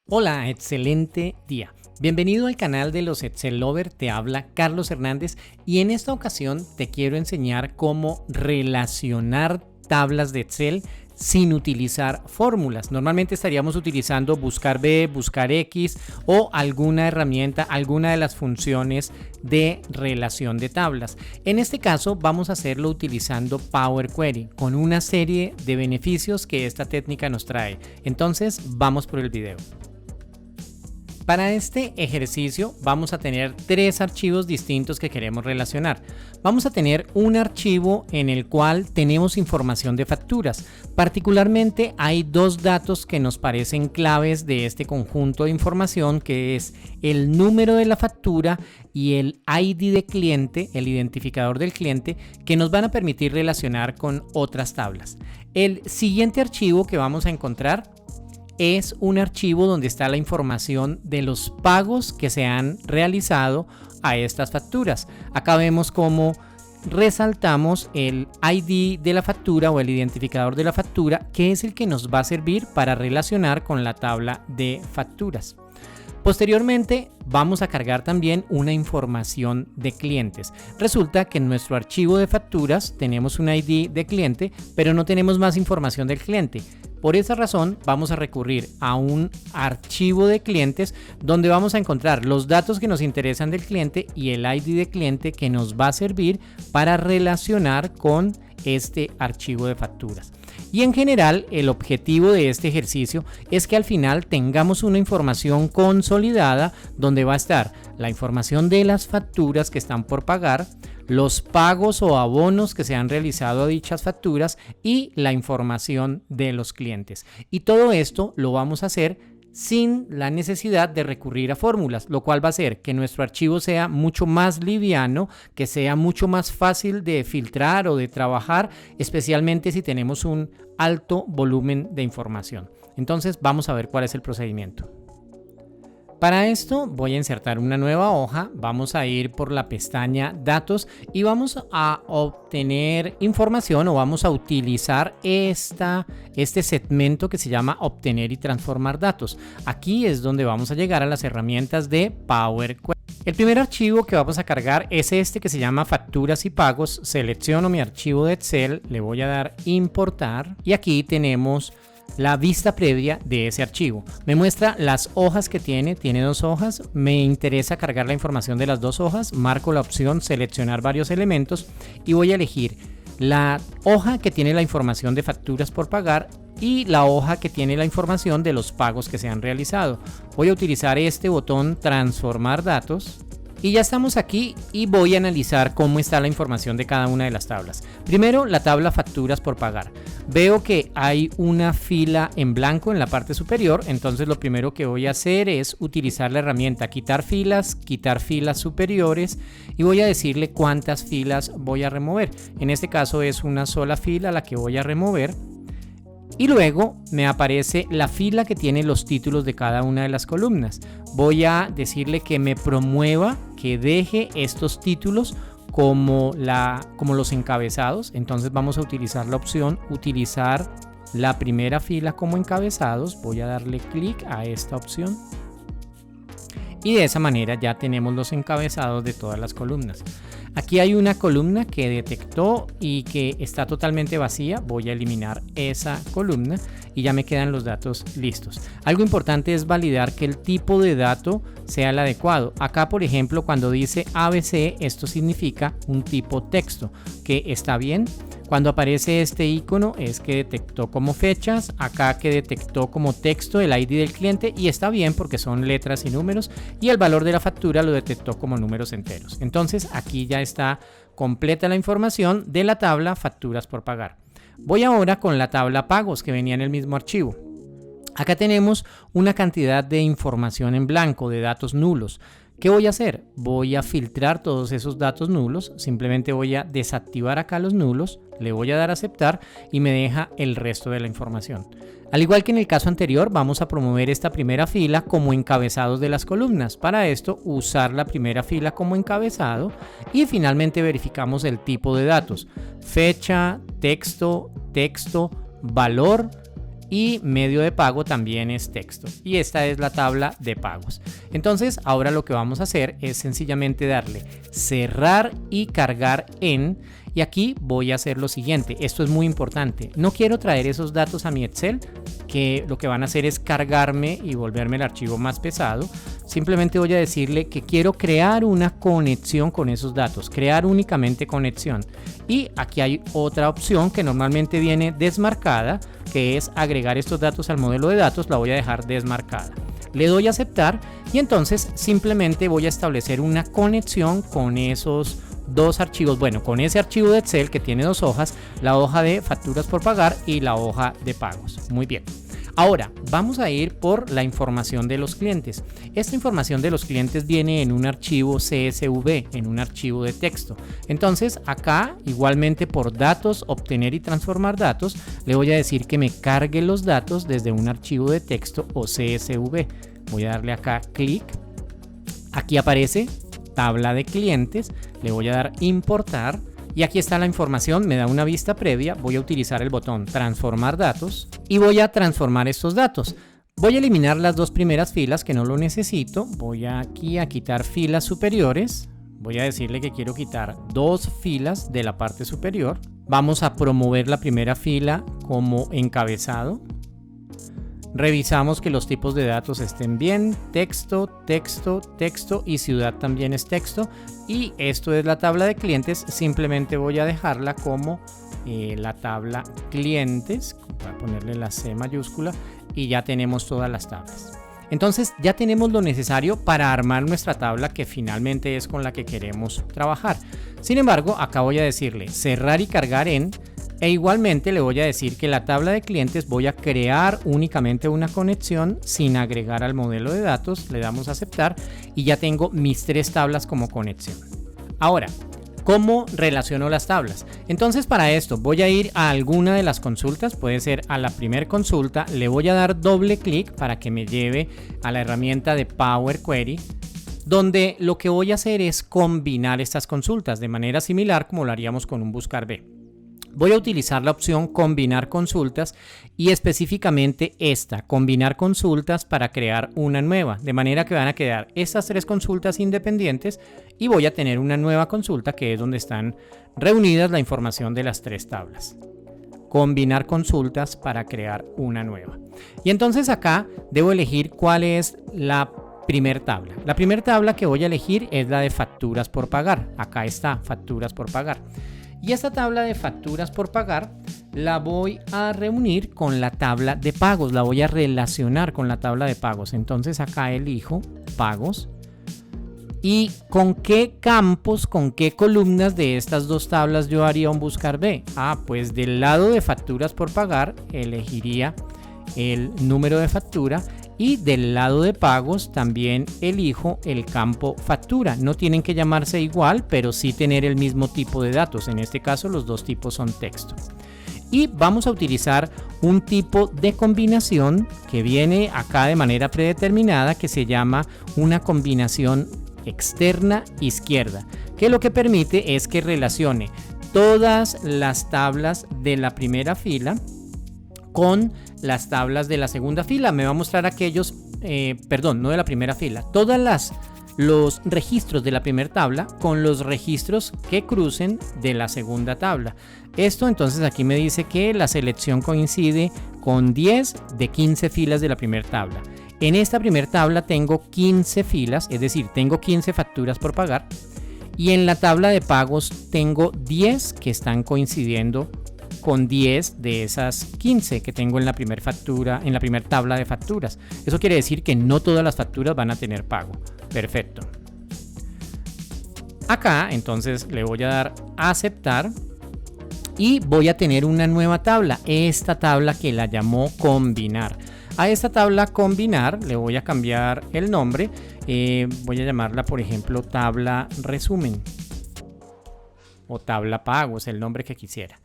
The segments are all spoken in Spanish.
Hola, excelente día. Bienvenido al canal de los Excel Lover, te habla Carlos Hernández y en esta ocasión te quiero enseñar cómo relacionar tablas de Excel sin utilizar fórmulas. Normalmente estaríamos utilizando buscar B, buscar X o alguna herramienta, alguna de las funciones de relación de tablas. En este caso vamos a hacerlo utilizando Power Query con una serie de beneficios que esta técnica nos trae. Entonces vamos por el video. Para este ejercicio vamos a tener tres archivos distintos que queremos relacionar. Vamos a tener un archivo en el cual tenemos información de facturas. Particularmente hay dos datos que nos parecen claves de este conjunto de información, que es el número de la factura y el ID de cliente, el identificador del cliente, que nos van a permitir relacionar con otras tablas. El siguiente archivo que vamos a encontrar es un archivo donde está la información de los pagos que se han realizado a estas facturas. Acá vemos cómo resaltamos el ID de la factura o el identificador de la factura, que es el que nos va a servir para relacionar con la tabla de facturas. Posteriormente vamos a cargar también una información de clientes. Resulta que en nuestro archivo de facturas tenemos un ID de cliente, pero no tenemos más información del cliente. Por esa razón vamos a recurrir a un archivo de clientes donde vamos a encontrar los datos que nos interesan del cliente y el ID de cliente que nos va a servir para relacionar con este archivo de facturas. Y en general el objetivo de este ejercicio es que al final tengamos una información consolidada donde va a estar la información de las facturas que están por pagar, los pagos o abonos que se han realizado a dichas facturas y la información de los clientes. Y todo esto lo vamos a hacer sin la necesidad de recurrir a fórmulas, lo cual va a hacer que nuestro archivo sea mucho más liviano, que sea mucho más fácil de filtrar o de trabajar, especialmente si tenemos un alto volumen de información. Entonces vamos a ver cuál es el procedimiento. Para esto voy a insertar una nueva hoja, vamos a ir por la pestaña Datos y vamos a obtener información o vamos a utilizar este segmento que se llama Obtener y transformar datos. Aquí es donde vamos a llegar a las herramientas de Power Query. El primer archivo que vamos a cargar es este que se llama Facturas y Pagos. Selecciono mi archivo de Excel, le voy a dar Importar y aquí tenemos la vista previa de ese archivo. Me muestra las hojas que tiene dos hojas. Me interesa cargar la información de las dos hojas. Marco la opción seleccionar varios elementos y voy a elegir la hoja que tiene la información de facturas por pagar y la hoja que tiene la información de los pagos que se han realizado. Voy a utilizar este botón transformar datos. Y ya estamos aquí y voy a analizar cómo está la información de cada una de las tablas. Primero, la tabla facturas por pagar. Veo que hay una fila en blanco en la parte superior, entonces lo primero que voy a hacer es utilizar la herramienta quitar filas superiores y voy a decirle cuántas filas voy a remover. En este caso es una sola fila la que voy a remover. Y luego me aparece la fila que tiene los títulos de cada una de las columnas. Voy a decirle que me promueva, que deje estos títulos como los encabezados. Entonces vamos a utilizar la opción utilizar la primera fila como encabezados. Voy a darle clic a esta opción. Y de esa manera ya tenemos los encabezados de todas las columnas. Aquí hay una columna que detectó y que está totalmente vacía. Voy a eliminar esa columna y ya me quedan los datos listos. Algo importante es validar que el tipo de dato sea el adecuado. Acá, por ejemplo, cuando dice ABC, esto significa un tipo texto, que está bien. Cuando aparece este icono es que detectó como fechas, acá que detectó como texto el ID del cliente y está bien porque son letras y números, y el valor de la factura lo detectó como números enteros. Entonces aquí ya está completa la información de la tabla facturas por pagar. Voy ahora con la tabla pagos que venía en el mismo archivo. Acá tenemos una cantidad de información en blanco, de datos nulos. ¿Qué voy a hacer? Voy a filtrar todos esos datos nulos, simplemente voy a desactivar acá los nulos, le voy a dar a aceptar y me deja el resto de la información. Al igual que en el caso anterior, vamos a promover esta primera fila como encabezados de las columnas. Para esto, usar la primera fila como encabezado y finalmente verificamos el tipo de datos: fecha, texto, valor y medio de pago también es texto. Y esta es la tabla de pagos. Entonces ahora lo que vamos a hacer es sencillamente darle cerrar y cargar en. Y aquí voy a hacer lo siguiente, esto es muy importante, no quiero traer esos datos a mi Excel, que lo que van a hacer es cargarme y volverme el archivo más pesado. Simplemente voy a decirle que quiero crear una conexión con esos datos, crear únicamente conexión. Y aquí hay otra opción que normalmente viene desmarcada, que es agregar estos datos al modelo de datos, la voy a dejar desmarcada. Le doy a aceptar y entonces simplemente voy a establecer una conexión con esos dos archivos, bueno, con ese archivo de Excel que tiene dos hojas, la hoja de facturas por pagar y la hoja de pagos. Muy bien. Ahora vamos a ir por la información de los clientes. Esta información de los clientes viene en un archivo CSV, en un archivo de texto. Entonces acá igualmente por datos, obtener y transformar datos, le voy a decir que me cargue los datos desde un archivo de texto o CSV. Voy a darle acá clic. Aquí aparece tabla de clientes, le voy a dar importar y aquí está la información, me da una vista previa, voy a utilizar el botón transformar datos y voy a transformar estos datos. Voy a eliminar las dos primeras filas que no lo necesito, voy aquí a quitar filas superiores, voy a decirle que quiero quitar dos filas de la parte superior, vamos a promover la primera fila como encabezado. Revisamos que los tipos de datos estén bien, texto, texto, texto y ciudad también es texto. Y esto es la tabla de clientes, simplemente voy a dejarla como la tabla clientes, voy a ponerle la C mayúscula y ya tenemos todas las tablas. Entonces ya tenemos lo necesario para armar nuestra tabla que finalmente es con la que queremos trabajar. Sin embargo, acá voy a decirle cerrar y cargar en. E igualmente le voy a decir que la tabla de clientes voy a crear únicamente una conexión sin agregar al modelo de datos, le damos a aceptar y ya tengo mis tres tablas como conexión. Ahora, ¿cómo relaciono las tablas? Entonces para esto voy a ir a alguna de las consultas, puede ser a la primera consulta, le voy a dar doble clic para que me lleve a la herramienta de Power Query, donde lo que voy a hacer es combinar estas consultas de manera similar como lo haríamos con un buscar B. Voy a utilizar la opción combinar consultas y específicamente esta, combinar consultas para crear una nueva, de manera que van a quedar estas tres consultas independientes y voy a tener una nueva consulta que es donde están reunidas la información de las tres tablas. Combinar consultas para crear una nueva. Y entonces acá debo elegir cuál es la primer tabla. La primera tabla que voy a elegir es la de facturas por pagar. Acá está, facturas por pagar. Y esta tabla de facturas por pagar la voy a reunir con la tabla de pagos, la voy a relacionar con la tabla de pagos. Entonces acá elijo pagos. ¿Y con qué campos, con qué columnas de estas dos tablas yo haría un buscar B? Pues del lado de facturas por pagar elegiría el número de factura. Y del lado de pagos también elijo el campo factura. No tienen que llamarse igual, pero sí tener el mismo tipo de datos. En este caso los dos tipos son texto. Y vamos a utilizar un tipo de combinación que viene acá de manera predeterminada que se llama una combinación externa izquierda, que lo que permite es que relacione todas las tablas de la primera fila con las tablas de la segunda fila. Me va a mostrar aquellos, no de la primera fila, los registros de la primera tabla con los registros que crucen de la segunda tabla. Esto entonces aquí me dice que la selección coincide con 10 de 15 filas de la primera tabla. En esta primera tabla tengo 15 filas, es decir, tengo 15 facturas por pagar. Y en la tabla de pagos tengo 10 que están coincidiendo con 10 de esas 15 que tengo en la primera factura, en la primera tabla de facturas. Eso quiere decir que no todas las facturas van a tener pago. Perfecto. Acá entonces le voy a dar a aceptar y voy a tener una nueva tabla, esta tabla que la llamó combinar. A esta tabla combinar le voy a cambiar el nombre, voy a llamarla por ejemplo tabla resumen o tabla pagos, el nombre que quisiera.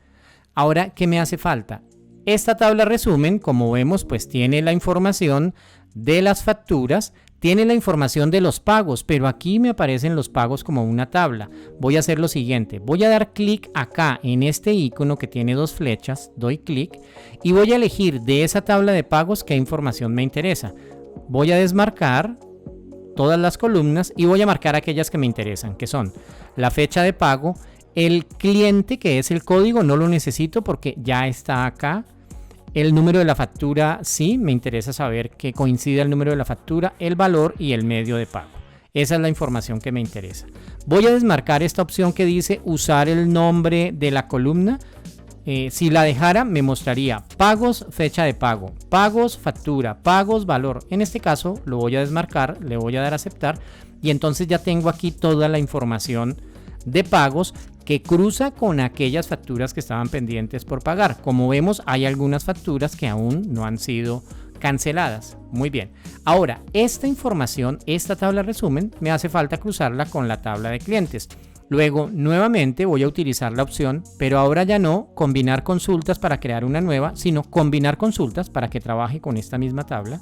Ahora, ¿qué me hace falta? Esta tabla resumen, como vemos, pues tiene la información de las facturas, Tiene la información de los pagos, pero aquí me aparecen los pagos como una tabla. Voy a hacer lo siguiente, voy a dar clic acá en este icono que tiene dos flechas, doy clic y voy a elegir de esa tabla de pagos qué información me interesa. Voy a desmarcar todas las columnas y voy a marcar aquellas que me interesan, que son la fecha de pago, el cliente, que es el código, no lo necesito porque ya está acá. El número de la factura, sí, me interesa saber que coincida el número de la factura, el valor y el medio de pago. Esa es la información que me interesa. Voy a desmarcar esta opción que dice usar el nombre de la columna. Si la dejara, me mostraría pagos, fecha de pago, pagos, factura, pagos, valor. En este caso lo voy a desmarcar, le voy a dar a aceptar y entonces ya tengo aquí toda la información de pagos que cruza con aquellas facturas que estaban pendientes por pagar. Como vemos, hay algunas facturas que aún no han sido canceladas. Muy bien. Ahora, esta información, esta tabla resumen, me hace falta cruzarla con la tabla de clientes. Luego, nuevamente voy a utilizar la opción, pero ahora ya no combinar consultas para crear una nueva, sino combinar consultas para que trabaje con esta misma tabla.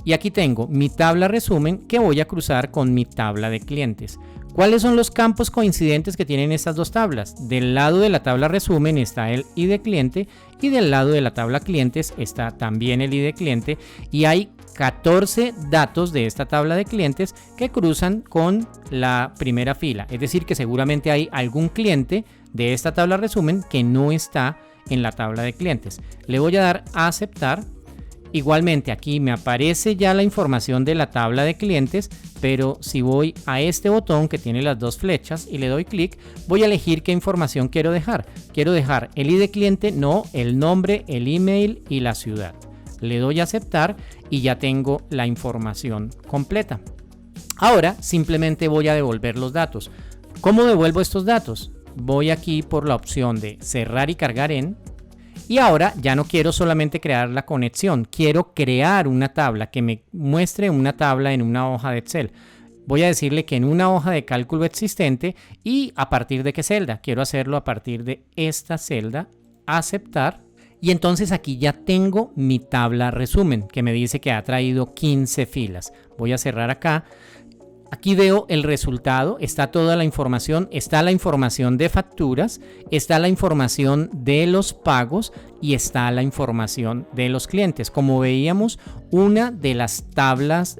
Y aquí tengo mi tabla resumen que voy a cruzar con mi tabla de clientes. ¿Cuáles son los campos coincidentes que tienen estas dos tablas? Del lado de la tabla resumen está el ID cliente y del lado de la tabla clientes está también el ID cliente y hay 14 datos de esta tabla de clientes que cruzan con la primera fila. Es decir, que seguramente hay algún cliente de esta tabla resumen que no está en la tabla de clientes. Le voy a dar a aceptar. Igualmente aquí me aparece ya la información de la tabla de clientes, pero si voy a este botón que tiene las dos flechas y le doy clic, voy a elegir qué información quiero dejar. Quiero dejar el ID cliente, no, el nombre, el email y la ciudad. Le doy a aceptar y ya tengo la información completa. Ahora simplemente voy a devolver los datos. ¿Cómo devuelvo estos datos? Voy aquí por la opción de cerrar y cargar en. Y ahora ya no quiero solamente crear la conexión, quiero crear una tabla que me muestre una tabla en una hoja de Excel. Voy a decirle que en una hoja de cálculo existente y a partir de qué celda. Quiero hacerlo a partir de esta celda, aceptar. Y entonces aquí ya tengo mi tabla resumen que me dice que ha traído 15 filas. Voy a cerrar acá. Aquí veo el resultado, está toda la información, está la información de facturas, está la información de los pagos y está la información de los clientes. Como veíamos, una de las tablas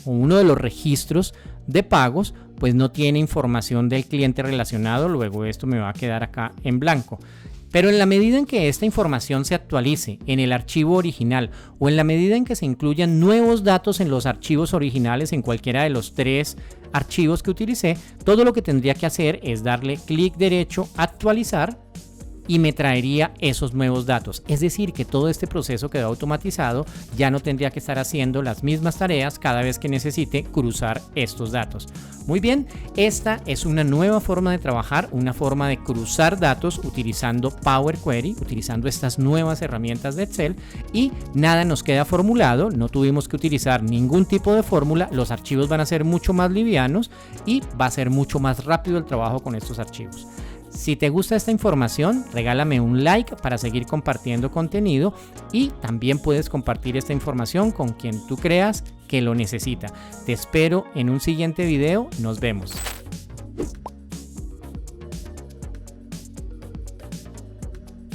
o uno de los registros de pagos pues no tiene información del cliente relacionado, luego esto me va a quedar acá en blanco. Pero en la medida en que esta información se actualice en el archivo original o en la medida en que se incluyan nuevos datos en los archivos originales en cualquiera de los 3 archivos que utilicé, todo lo que tendría que hacer es darle clic derecho, actualizar y me traería esos nuevos datos. Es decir, que todo este proceso quedó automatizado, ya no tendría que estar haciendo las mismas tareas cada vez que necesite cruzar estos datos. Muy bien, esta es una nueva forma de trabajar, una forma de cruzar datos utilizando Power Query, utilizando estas nuevas herramientas de Excel y nada nos queda formulado, no tuvimos que utilizar ningún tipo de fórmula, los archivos van a ser mucho más livianos y va a ser mucho más rápido el trabajo con estos archivos. Si te gusta esta información, regálame un like para seguir compartiendo contenido y también puedes compartir esta información con quien tú creas que lo necesita. Te espero en un siguiente video. Nos vemos.